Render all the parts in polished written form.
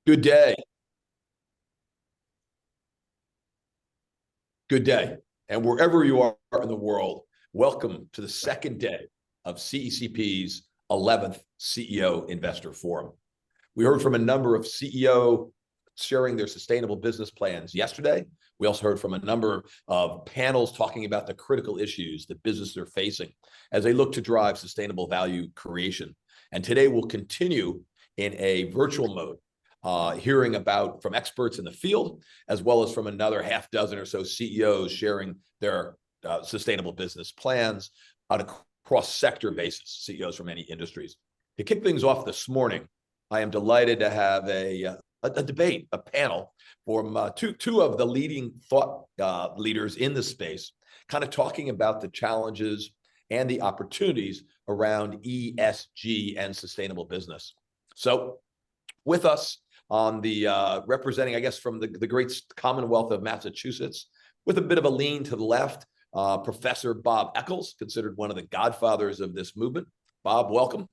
Good day. Good day. And wherever you are in the world, welcome to the second day of CECP's 11th CEO Investor Forum. We heard from a number of CEO sharing their sustainable business plans yesterday. We also heard from a number of panels talking about the critical issues that businesses are facing as they look to drive sustainable value creation. And today we'll continue in a virtual mode, hearing about from experts in the field, as well as from another half dozen or so CEOs sharing their sustainable business plans on a cross-sector basis, CEOs from many industries. To kick things off this morning, I am delighted to have a debate, a panel from two of the leading thought leaders in the space, kind of talking about the challenges and the opportunities around ESG and sustainable business. So with us on the representing, I guess, from the great Commonwealth of Massachusetts, with a bit of a lean to the left, Professor Bob Eccles, considered one of the godfathers of this movement. Bob, welcome.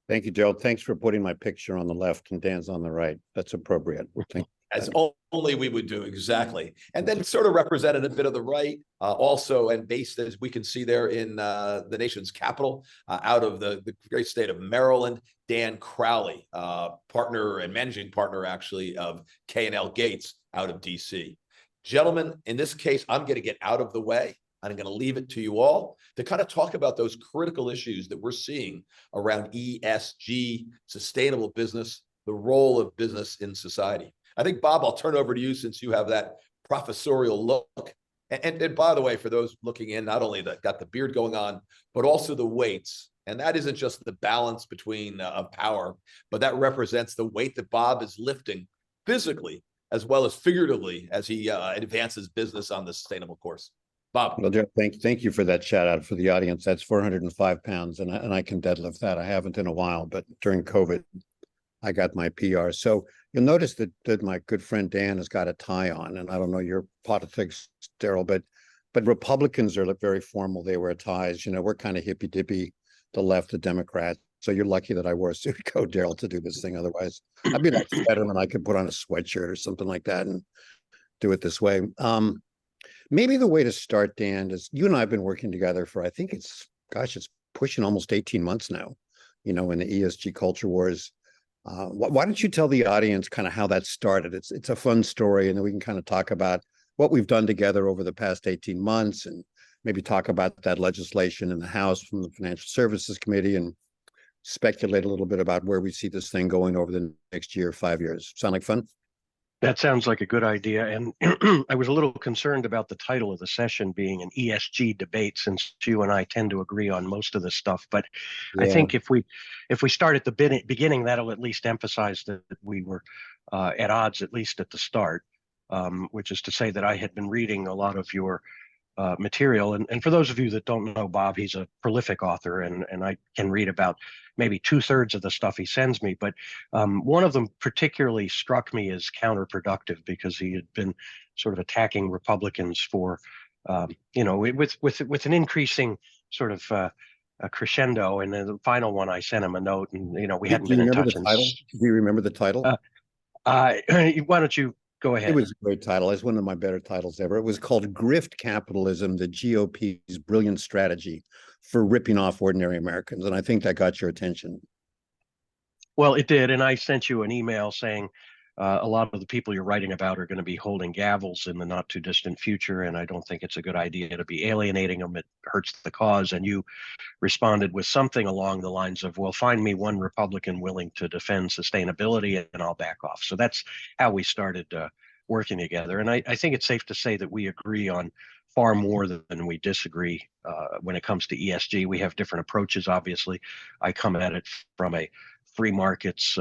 Thank you, Joe. Thanks for putting my picture on the left and Dan's on the right. That's appropriate. Thank you. As only we would do, exactly. And then sort of represented a bit of the right, also, and based, as we can see there, in the nation's capital, out of the great state of Maryland, Dan Crowley, partner and managing partner, actually, of K&L Gates out of DC. Gentlemen, in this case, I'm going to get out of the way. I'm going to leave it to you all to kind of talk about those critical issues that we're seeing around ESG, sustainable business, the role of business in society. I think, Bob, I'll turn over to you since you have that professorial look. And by the way, for those looking in, not only that got the beard going on, but also the weights. And that isn't just the balance between of power, but that represents the weight that Bob is lifting physically as well as figuratively as he advances business on the sustainable course. Bob. Well, Joe, thank you for that shout out for the audience. That's 405 pounds, and I can deadlift that. I haven't in a while, but during COVID, I got my PR. So you'll notice that my good friend Dan has got a tie on, and I don't know your politics, Daryl, but Republicans are very formal. They wear ties. You know, we're kind of hippy dippy, the left, the Democrats. So you're lucky that I wore a suit coat, Daryl, to do this thing. Otherwise, I'd be like Fetterman. I could put on a sweatshirt or something like that and do it this way. Maybe the way to start, Dan, is you and I have been working together for, I think it's pushing almost 18 months now, you know, in the ESG culture wars. Why don't you tell the audience kind of how that started? It's a fun story, and then we can kind of talk about what we've done together over the past 18 months and maybe talk about that legislation in the House from the Financial Services Committee and speculate a little bit about where we see this thing going over the next year, 5 years. Sound like fun? That sounds like a good idea. And I was a little concerned about the title of the session being an ESG debate, since you and I tend to agree on most of this stuff. But yeah. I think if we start at the beginning, that'll at least emphasize that we were at odds, at least at the start, which is to say that I had been reading a lot of your material. And for those of you that don't know Bob, he's a prolific author, and I can read about maybe 2/3 of the stuff he sends me. But one of them particularly struck me as counterproductive because he had been sort of attacking Republicans for, with an increasing sort of a crescendo. And then the final one, I sent him a note, and we hadn't been in touch. Do you remember the title? Why don't you go ahead? It was a great title. It's one of my better titles ever. It was called Grift Capitalism, the GOP's Brilliant Strategy for Ripping Off Ordinary Americans. And I think that got your attention. Well, it did. And I sent you an email saying a lot of the people you're writing about are going to be holding gavels in the not too distant future. And I don't think it's a good idea to be alienating them. It hurts the cause. And you responded with something along the lines of, well, find me one Republican willing to defend sustainability and I'll back off. So that's how we started working together. And I think it's safe to say that we agree on far more than we disagree when it comes to ESG. We have different approaches, obviously. I come at it from a free markets,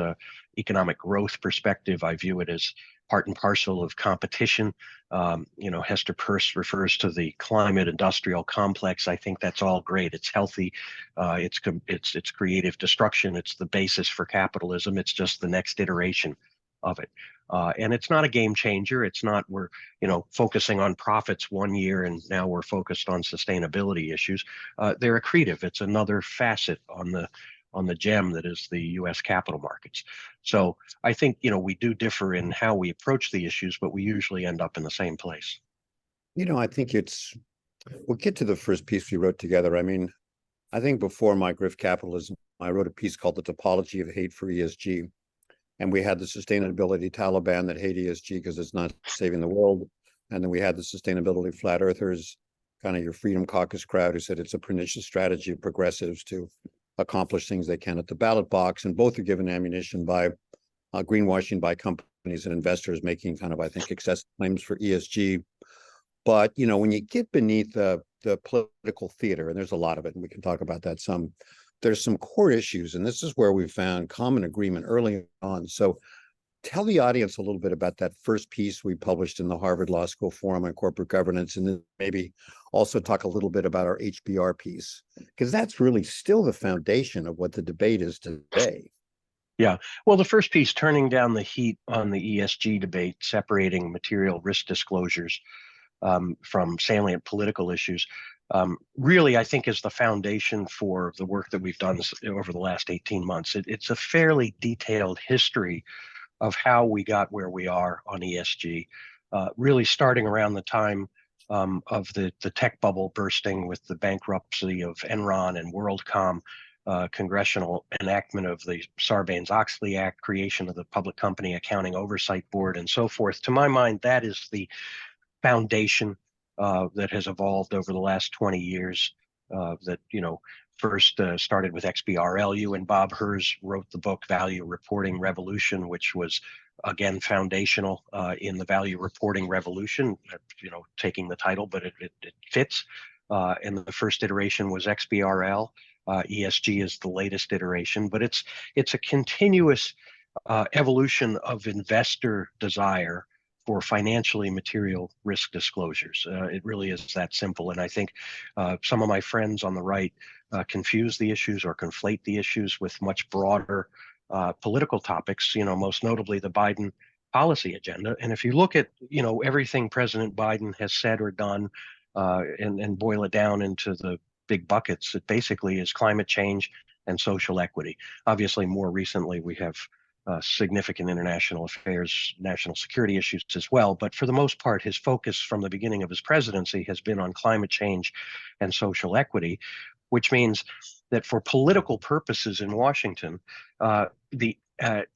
economic growth perspective. I view it as part and parcel of competition. Hester Peirce refers to the climate industrial complex. I think that's all great. It's healthy. It's creative destruction. It's the basis for capitalism. It's just the next iteration of it. And it's not a game changer. It's not we're focusing on profits one year and now we're focused on sustainability issues. They're accretive. It's another facet on the on the gem that is the U.S. capital markets. So I think, we do differ in how we approach the issues, but we usually end up in the same place. I think we'll get to the first piece we wrote together. I mean, I think before my Griff Capitalism, I wrote a piece called The Topology of Hate for ESG. And we had the sustainability Taliban that hate ESG because it's not saving the world. And then we had the sustainability flat earthers, kind of your Freedom Caucus crowd, who said it's a pernicious strategy of progressives to accomplish things they can at the ballot box. And both are given ammunition by greenwashing by companies and investors making kind of, I think, excessive claims for ESG. But, when you get beneath the political theater, and there's a lot of it, and we can talk about that some, there's some core issues, and this is where we found common agreement early on. So tell the audience a little bit about that first piece we published in the Harvard Law School Forum on Corporate Governance, and then maybe also talk a little bit about our HBR piece, because that's really still the foundation of what the debate is today. Yeah. Well, the first piece, turning down the heat on the ESG debate, separating material risk disclosures from salient political issues, really, I think, is the foundation for the work that we've done over the last 18 months. It's a fairly detailed history of how we got where we are on ESG, really starting around the time of the tech bubble bursting with the bankruptcy of Enron and WorldCom, congressional enactment of the Sarbanes-Oxley Act, creation of the Public Company Accounting Oversight Board, and so forth. To my mind, that is the foundation that has evolved over the last 20 years that, first started with XBRL. You and Bob Herz wrote the book Value Reporting Revolution, which was, again, foundational in the value reporting revolution, taking the title, but it fits. And the first iteration was XBRL. ESG is the latest iteration, but it's a continuous evolution of investor desire for financially material risk disclosures. It really is that simple. And I think some of my friends on the right confuse the issues or conflate the issues with much broader political topics, most notably the Biden policy agenda. And if you look at, everything President Biden has said or done and boil it down into the big buckets, it basically is climate change and social equity. Obviously, more recently, we have significant international affairs, national security issues as well. But for the most part, his focus from the beginning of his presidency has been on climate change and social equity, which means that for political purposes in Washington, the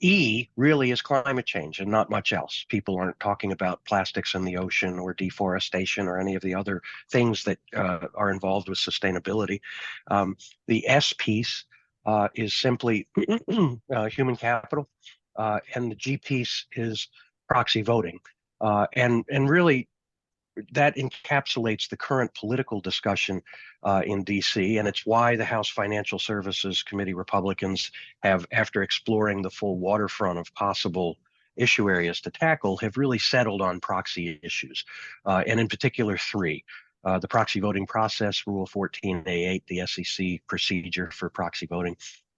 E really is climate change and not much else. People aren't talking about plastics in the ocean or deforestation or any of the other things that are involved with sustainability. The S piece is simply human capital, and the G piece is proxy voting. And really, that encapsulates the current political discussion in DC, and it's why the House Financial Services Committee Republicans have, after exploring the full waterfront of possible issue areas to tackle, have really settled on proxy issues, and in particular three. The proxy voting process, Rule 14A8, the SEC procedure for proxy voting.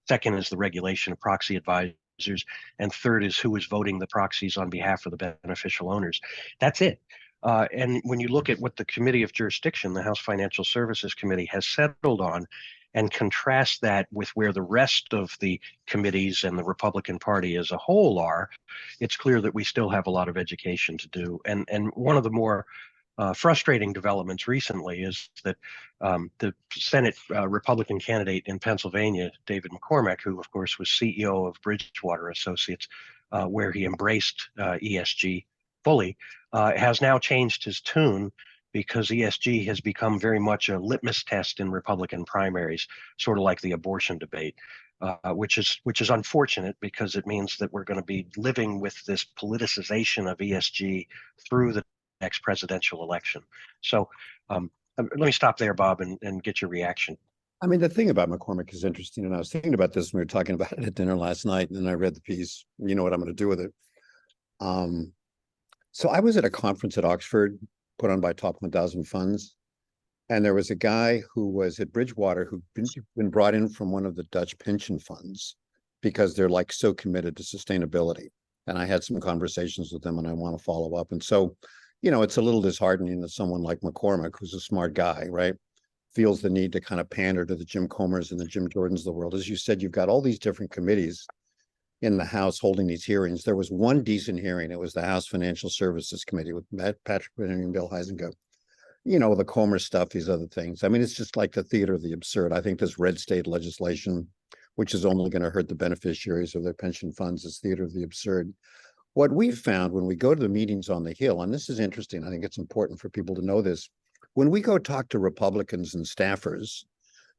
Second is the regulation of proxy advisors. And third is who is voting the proxies on behalf of the beneficial owners. That's it. And when you look at what the Committee of Jurisdiction, the House Financial Services Committee, has settled on, and contrast that with where the rest of the committees and the Republican Party as a whole are, it's clear that we still have a lot of education to do. And one of the more frustrating developments recently is that the Senate Republican candidate in Pennsylvania, David McCormick, who of course was CEO of Bridgewater Associates, where he embraced ESG fully, has now changed his tune because ESG has become very much a litmus test in Republican primaries, sort of like the abortion debate. Which is unfortunate because it means that we're going to be living with this politicization of ESG through the next presidential election. So let me stop there, Bob, and get your reaction. I mean, the thing about McCormick is interesting, and I was thinking about this when we were talking about it at dinner last night, and then I read the piece. You know what I'm going to do with it. So I was at a conference at Oxford put on by Top 1000 Funds, and there was a guy who was at Bridgewater who'd been brought in from one of the Dutch pension funds because they're like so committed to sustainability. And I had some conversations with them, and I want to follow up. And so, it's a little disheartening that someone like McCormick, who's a smart guy, right, feels the need to kind of pander to the Jim Comers and the Jim Jordans of the world. As you said, you've got all these different committees in the House holding these hearings. There was one decent hearing. It was the House Financial Services Committee with Patrick Brennan and Bill Huizenga. You know, the Comer stuff, these other things. I mean, it's just like the theater of the absurd. I think this red state legislation, which is only going to hurt the beneficiaries of their pension funds, is theater of the absurd. What we've found when we go to the meetings on the Hill, and this is interesting, I think it's important for people to know this, when we go talk to Republicans and staffers,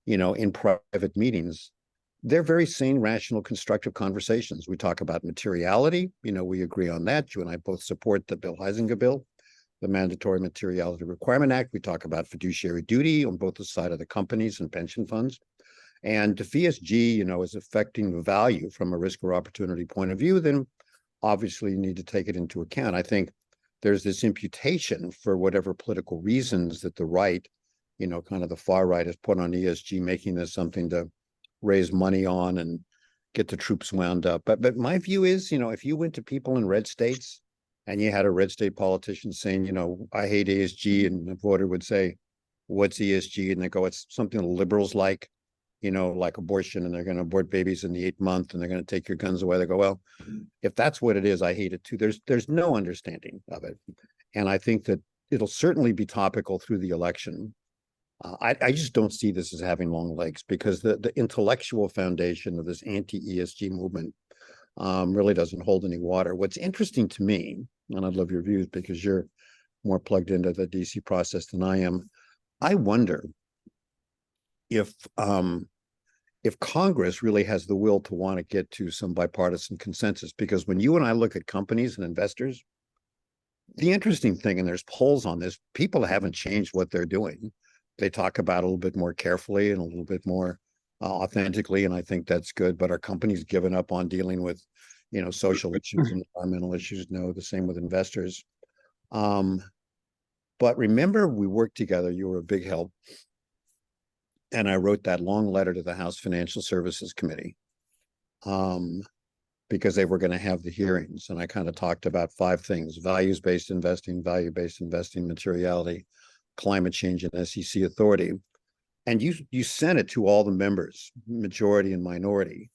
you know, in private meetings, they're very sane, rational, constructive conversations. We talk about materiality. You know, we agree on that. You and I both support the Bill Huizenga bill, the Mandatory Materiality Requirement Act. We talk about fiduciary duty on both the side of the companies and pension funds. And if ESG, you know, is affecting the value from a risk or opportunity point of view, then obviously you need to take it into account. I think there's this imputation for whatever political reasons that the right, you know, kind of the far right has put on ESG, making this something to raise money on and get the troops wound up. But my view is, you know, if you went to people in red states and you had a red state politician saying, you know, I hate ESG, and the voter would say, what's ESG? And they go, it's something the liberals like, you know, like abortion, and they're going to abort babies in the 8th month, and they're going to take your guns away. They go, well, if that's what it is, I hate it too. There's no understanding of it. And I think that it'll certainly be topical through the election. I just don't see this as having long legs, because the intellectual foundation of this anti-ESG movement really doesn't hold any water. What's interesting to me, and I'd love your views because you're more plugged into the DC process than I am, I wonder if Congress really has the will to want to get to some bipartisan consensus. Because when you and I look at companies and investors, the interesting thing, and there's polls on this, people haven't changed what they're doing. They talk about it a little bit more carefully and a little bit more authentically, and I think that's good. But are companies given up on dealing with, you know, social issues and environmental issues? No, the same with investors. But remember, we worked together. You were a big help. And I wrote that long letter to the House Financial Services Committee because they were going to have the hearings. And I kind of talked about 5 things: values-based investing, value-based investing, materiality, climate change, and SEC authority. And you sent it to all the members, majority and minority,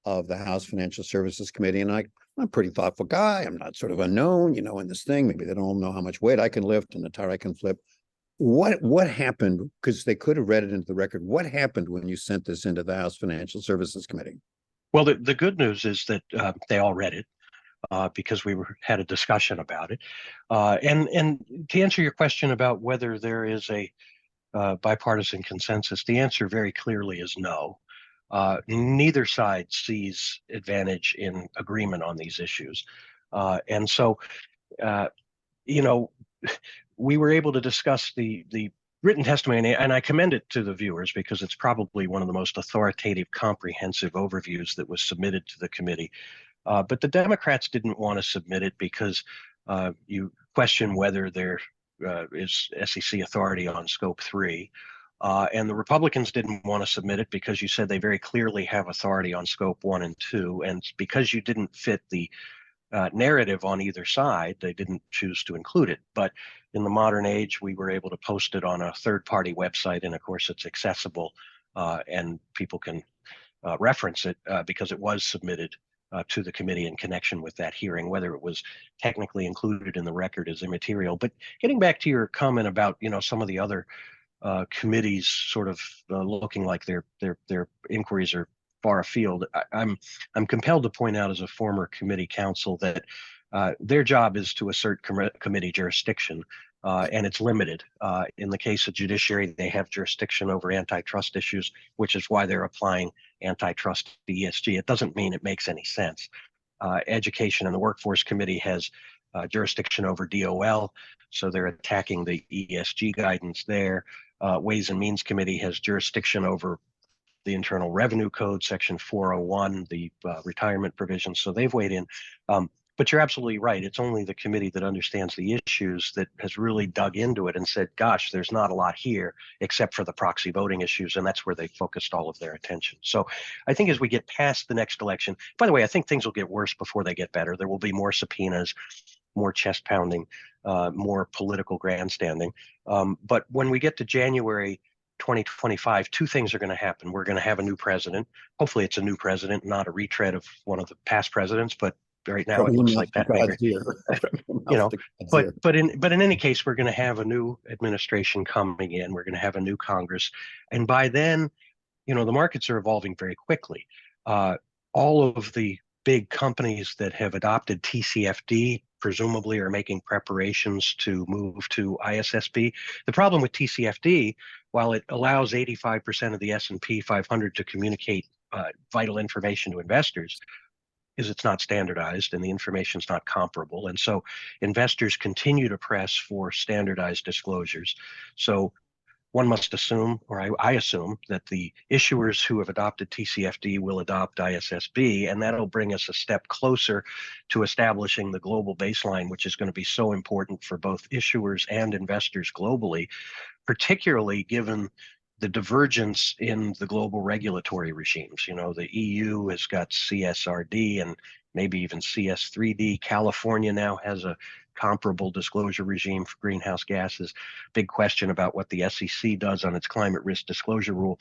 of the House Financial Services Committee. And I'm a pretty thoughtful guy. I'm not sort of unknown, you know, in this thing. Maybe they don't know how much weight I can lift and the tire I can flip. What happened? Because they could have read it into the record. What happened when you sent this into the House Financial Services Committee? Well, the good news is that they all read it because we had a discussion about it. And to answer your question about whether there is a bipartisan consensus, the answer very clearly is no. Neither side sees advantage in agreement on these issues. And so, you know, we were able to discuss the written testimony, and I commend it to the viewers because it's probably one of the most authoritative, comprehensive overviews that was submitted to the committee. But the Democrats didn't want to submit it because you question whether there is SEC authority on Scope 3. And the Republicans didn't want to submit it because you said they very clearly have authority on Scope 1 and 2. And because you didn't fit the narrative on either side, they didn't choose to include it. But in the modern age, we were able to post it on a third-party website, and of course it's accessible and people can reference it because it was submitted to the committee in connection with that hearing. Whether it was technically included in the record is immaterial. But getting back to your comment about, you know, some of the other committees sort of looking like their inquiries are far afield, I'm compelled to point out as a former committee counsel that their job is to assert committee jurisdiction, and it's limited. In the case of judiciary, they have jurisdiction over antitrust issues, which is why they're applying antitrust to ESG. It doesn't mean it makes any sense. Education and the Workforce Committee has jurisdiction over DOL, so they're attacking the ESG guidance there. Ways and Means Committee has jurisdiction over the Internal Revenue Code, Section 401, the retirement provisions. So they've weighed in. But you're absolutely right. It's only the committee that understands the issues that has really dug into it and said, gosh, there's not a lot here except for the proxy voting issues. And that's where they focused all of their attention. So I think as we get past the next election, by the way, I think things will get worse before they get better. There will be more subpoenas, more chest pounding, more political grandstanding. But when we get to January 2025, two things are going to happen. We're going to have a new president. Hopefully it's a new president, not a retread of one of the past presidents, but right now it looks like that may be, you know, but in any case, we're going to have a new administration coming in. We're going to have a new Congress. And by then, you know, the markets are evolving very quickly. All of the big companies that have adopted TCFD presumably are making preparations to move to ISSB. The problem with TCFD, while it allows 85% of the S&P 500 to communicate vital information to investors, is it's not standardized and the information is not comparable. And so investors continue to press for standardized disclosures. So one must assume, or I assume, that the issuers who have adopted TCFD will adopt ISSB, and that'll bring us a step closer to establishing the global baseline, which is going to be so important for both issuers and investors globally, particularly given the divergence in the global regulatory regimes. You know, the EU has got CSRD and maybe even CS3D. California now has a comparable disclosure regime for greenhouse gases. Big question about what the SEC does on its climate risk disclosure rule.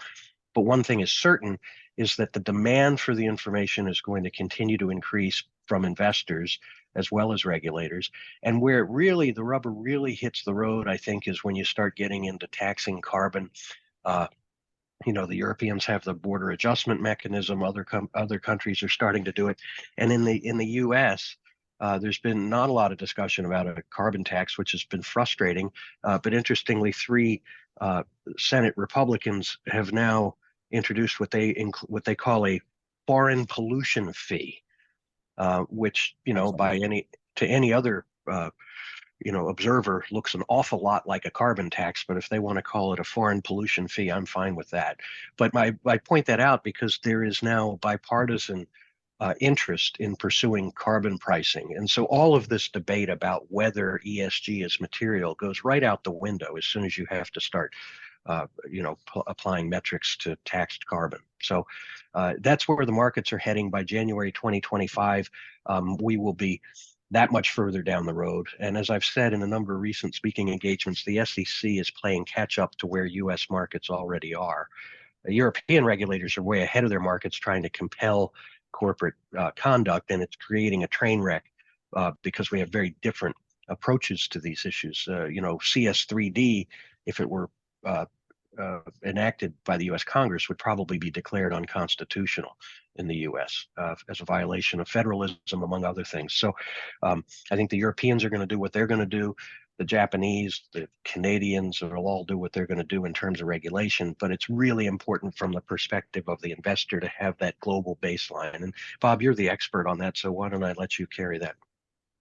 But one thing is certain is that the demand for the information is going to continue to increase from investors as well as regulators. And where the rubber really hits the road, I think, is when you start getting into taxing carbon. You know, the Europeans have the border adjustment mechanism. Other countries are starting to do it. And in the U.S., there's been not a lot of discussion about a carbon tax, which has been frustrating. But interestingly, three Senate Republicans have now introduced what they call a foreign pollution fee, which, you know, to any other observer looks an awful lot like a carbon tax. But if they want to call it a foreign pollution fee, I'm fine with that. But I point that out because there is now bipartisan interest in pursuing carbon pricing. And so all of this debate about whether ESG is material goes right out the window as soon as you have to start applying metrics to taxed carbon. So that's where the markets are heading. By January 2025. We will be that much further down the road. And as I've said in a number of recent speaking engagements, the SEC is playing catch up to where US markets already are. The European regulators are way ahead of their markets trying to compel corporate conduct, and it's creating a train wreck because we have very different approaches to these issues. CS3D, if it were enacted by the U.S. Congress, would probably be declared unconstitutional in the U.S. As a violation of federalism, among other things. So I think the Europeans are going to do what they're going to do. The Japanese, the Canadians will all do what they're going to do in terms of regulation. But it's really important from the perspective of the investor to have that global baseline. And Bob, you're the expert on that, so why don't I let you carry that?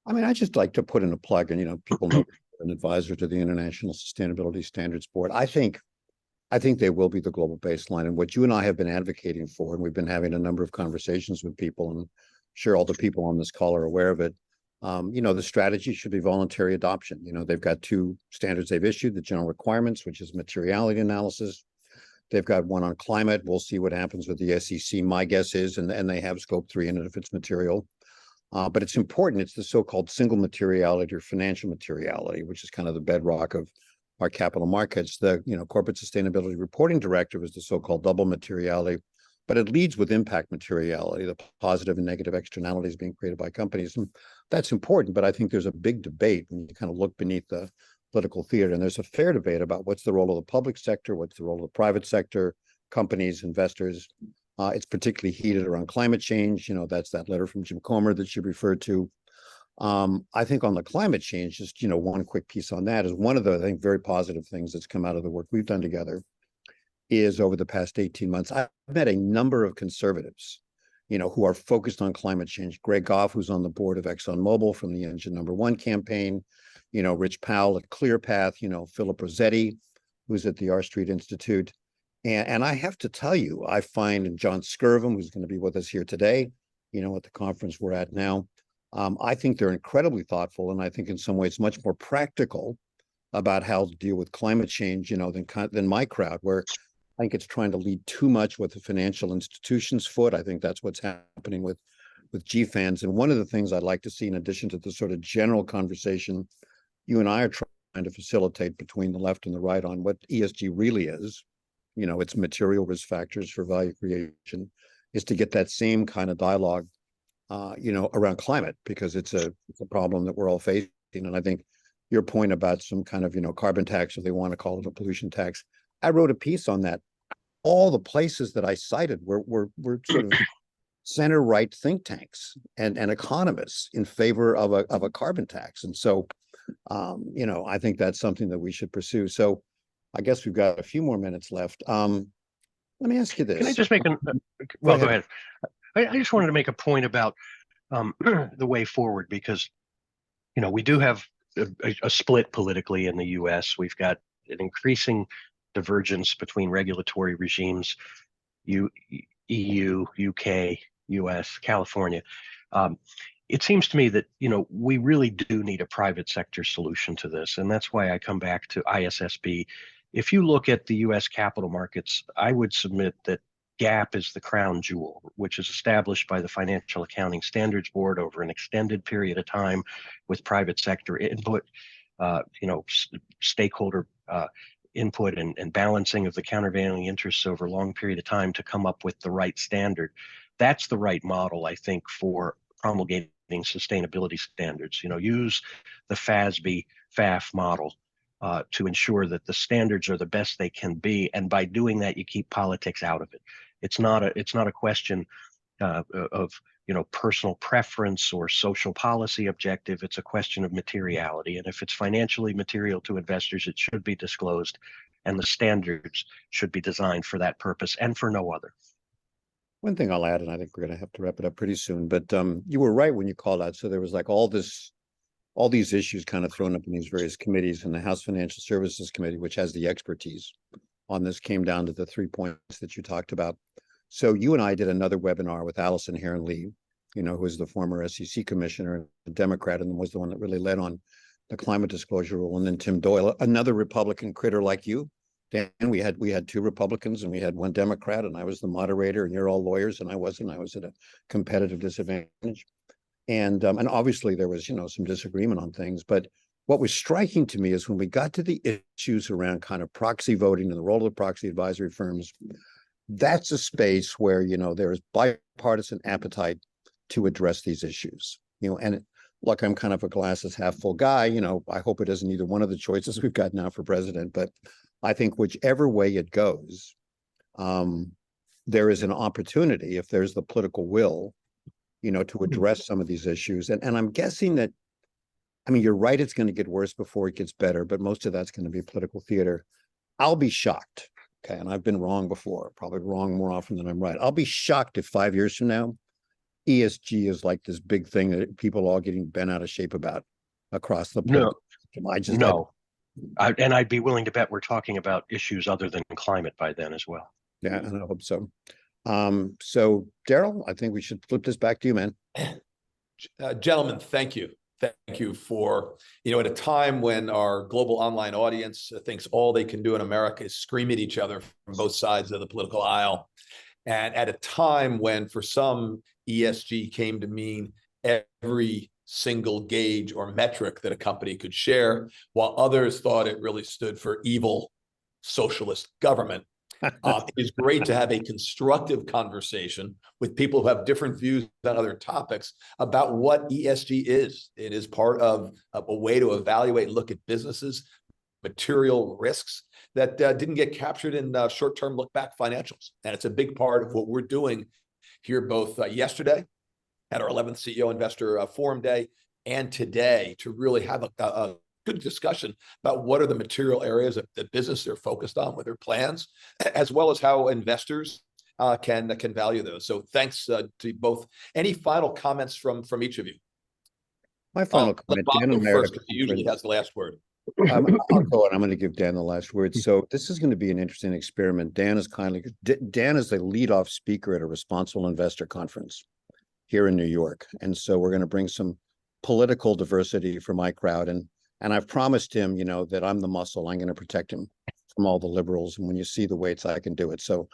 I mean, I just like to put in a plug, and people know an advisor to the International Sustainability Standards Board. I think they will be the global baseline, and what you and I have been advocating for, and we've been having a number of conversations with people, and I'm sure all the people on this call are aware of it. The strategy should be voluntary adoption. They've got two standards they've issued: the general requirements, which is materiality analysis. They've got one on climate. We'll see what happens with the SEC. My guess is, and they have scope 3 in it if it's material. But it's important. It's the so-called single materiality or financial materiality, which is kind of the bedrock of our capital markets. The Corporate Sustainability Reporting Directive is the so-called double materiality, but it leads with impact materiality, the positive and negative externalities being created by companies. And that's important, but I think there's a big debate when you kind of look beneath the political theater, and there's a fair debate about what's the role of the public sector, what's the role of the private sector, companies, investors. It's particularly heated around climate change. That's that letter from Jim Comer that you referred to. I think on the climate change, just, one quick piece on that is one of the, I think, very positive things that's come out of the work we've done together is over the past 18 months, I've met a number of conservatives, who are focused on climate change. Greg Goff, who's on the board of ExxonMobil from the Engine No. 1 campaign, Rich Powell at ClearPath, Philip Rossetti, who's at the R Street Institute. And I have to tell you, I find, and John Skirvin, who's going to be with us here today, at the conference we're at now, I think they're incredibly thoughtful, and I think in some ways much more practical about how to deal with climate change, than my crowd, where I think it's trying to lead too much with the financial institutions' foot. I think that's what's happening with GFANs. And one of the things I'd like to see, in addition to the sort of general conversation you and I are trying to facilitate between the left and the right on what ESG really is, its material risk factors for value creation, is to get that same kind of dialogue, around climate, because it's a problem that we're all facing. And I think your point about some kind of, carbon tax, if they want to call it a pollution tax, I wrote a piece on that. All the places that I cited were sort of center right think tanks and economists in favor of a carbon tax. And so, I think that's something that we should pursue. So I guess we've got a few more minutes left. Let me ask you this. Can I just make well, Go go ahead. I just wanted to make a point about the way forward, because, we do have a split politically in the U.S. We've got an increasing divergence between regulatory regimes, EU, UK, US, California. It seems to me that, we really do need a private sector solution to this. And that's why I come back to ISSB. If you look at the US capital markets, I would submit that GAAP is the crown jewel, which is established by the Financial Accounting Standards Board over an extended period of time with private sector input, stakeholder input and balancing of the countervailing interests over a long period of time to come up with the right standard. That's the right model, I think, for promulgating sustainability standards. Use the FASB FAF model to ensure that the standards are the best they can be, and by doing that, you keep politics out of it. It's not a question of personal preference or social policy objective. It's a question of materiality, and if it's financially material to investors, it should be disclosed, and the standards should be designed for that purpose and for no other. One thing I'll add, and I think we're going to have to wrap it up pretty soon, but you were right when you called out. So there was like all these issues kind of thrown up in these various committees, and the House Financial Services Committee, which has the expertise on this, came down to the 3 points that you talked about. So you and I did another webinar with Allison Heron-Lee, who is the former SEC commissioner, a Democrat, and was the one that really led on the climate disclosure rule. And then Tim Doyle, another Republican critter like you. Dan, we had 2 Republicans and we had 1 Democrat, and I was the moderator, and you're all lawyers, and I wasn't. I was at a competitive disadvantage. And obviously there was, some disagreement on things. But what was striking to me is when we got to the issues around kind of proxy voting and the role of the proxy advisory firms, that's a space where, there's bipartisan appetite to address these issues. And look, I'm kind of a glasses half full guy. I hope it isn't either one of the choices we've got now for president, but I think whichever way it goes, there is an opportunity, if there's the political will, to address some of these issues. And I'm guessing that, you're right, it's going to get worse before it gets better, but most of that's going to be political theater. I'll be shocked. Okay. And I've been wrong before, probably wrong more often than I'm right. I'll be shocked if 5 years from now, ESG is like this big thing that people are all getting bent out of shape about across the political spectrum. And I'd be willing to bet we're talking about issues other than climate by then as well. Yeah, and I hope so. So Daryl, I think we should flip this back to you, man. Gentlemen, thank you. Thank you for, at a time when our global online audience thinks all they can do in America is scream at each other from both sides of the political aisle. And at a time when for some ESG came to mean every single gauge or metric that a company could share, while others thought it really stood for evil socialist government. It is great to have a constructive conversation with people who have different views on other topics about what ESG is. It is part of a way to evaluate and look at businesses, material risks that didn't get captured in short-term look-back financials. And it's a big part of what we're doing here, both yesterday at our 11th CEO Investor Forum Day and today, to really have a good discussion about what are the material areas of the business they're focused on with their plans, as well as how investors can value those. So thanks to both. Any final comments from each of you? My final comment, Dan and first, he usually has the last word. I'll go and I'm going to give Dan the last word. So this is going to be an interesting experiment. Dan is the lead-off speaker at a responsible investor conference here in New York. And so we're going to bring some political diversity for my crowd. And I've promised him, that I'm the muscle. I'm going to protect him from all the liberals. And when you see the weights, I can do it. So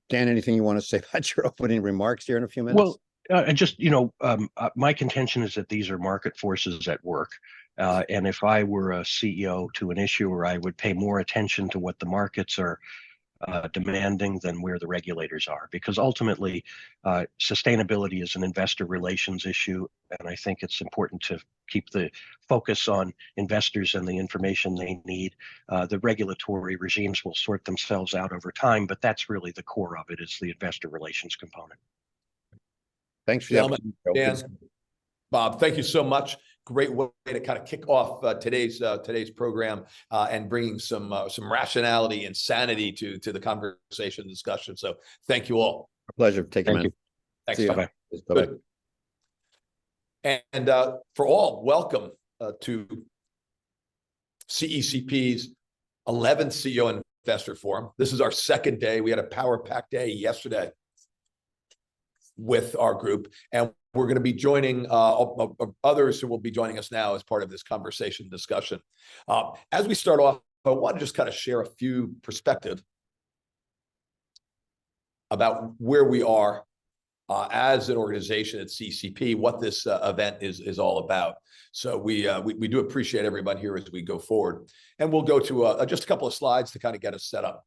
Dan, anything you want to say about your opening remarks here in a few minutes? Well, my contention is that these are market forces at work. And if I were a CEO to an issuer, I would pay more attention to what the markets are demanding than where the regulators are, because ultimately sustainability is an investor relations issue, and I think it's important to keep the focus on investors and the information they need. The regulatory regimes will sort themselves out over time, but that's really the core of it, is the investor relations component. Thanks for the Gentlemen, opportunity. Dan, Bob, thank you so much. Great way to kind of kick off today's program and bringing some rationality and sanity to the conversation discussion. So thank you all. A pleasure. Take care, Thank man. you. Thanks. See you. Bye-bye. Bye-bye. Good. And for all, welcome to CECP's 11th CEO Investor Forum. This is our second day. We had a power-packed day yesterday with our group, and we're going to be joining others who will be joining us now as part of this conversation discussion. As we start off, I want to just kind of share a few perspectives about where we are as an organization at CCP, what this event is all about. So we do appreciate everybody here as we go forward, and we'll go to just a couple of slides to kind of get us set up.